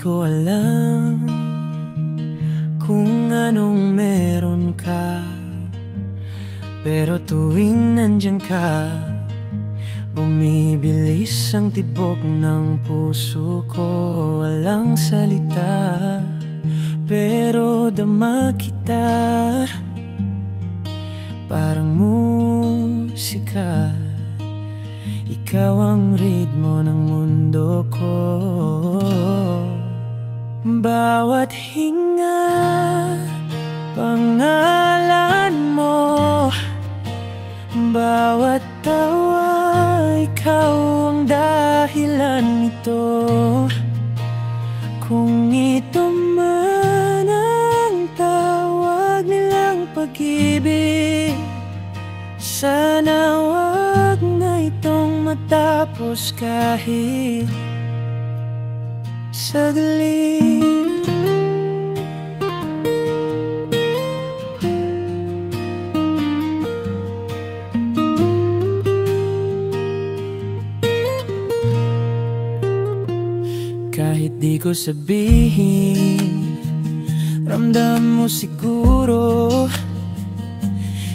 ko alam kung anong meron ka, pero tuwing nandyan ka, bumibilis ang tibok ng puso ko. Walang salita, pero dama kita, parang musika. Ikaw ang ritmo ng mundo ko. Bawat hinga, pangalan mo. Bawat tawa, ikaw ang dahilan nito. Kung ito man ang tawag nilang pag-ibig, sana wag na itong matapos kahit saglit. Kahit di ko sabihin, ramdam mo siguro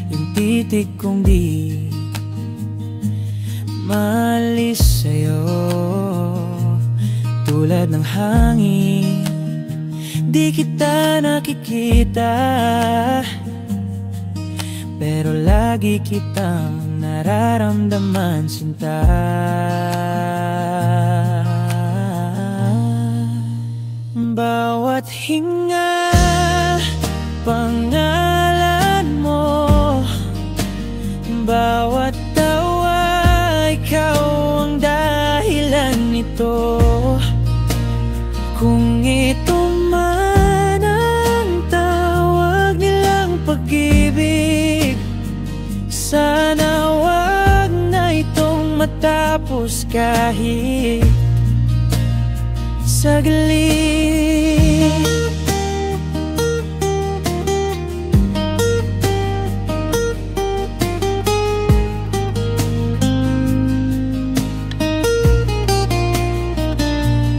yung titik kong di maalis sa'yo. Tulad ng hangin, di kita nakikita, pero lagi kitang nararamdaman, sinta. Bawat hinga, pangalan mo. Bawat tawa, ikaw ang dahilan nito. Kung ito man ang tawag nilang pag-ibig, sana wag na itong matapos kahit saglit.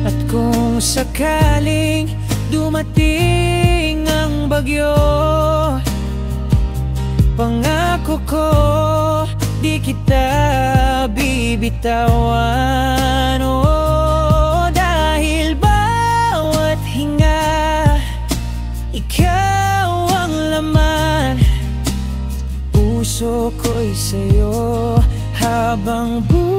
At kung sakaling dumating ang bagyo, pangako ko di kita bibitawan. Oh, dahil bawat hinga, ikaw ang laman. Puso ko'y sa'yo habang buhay.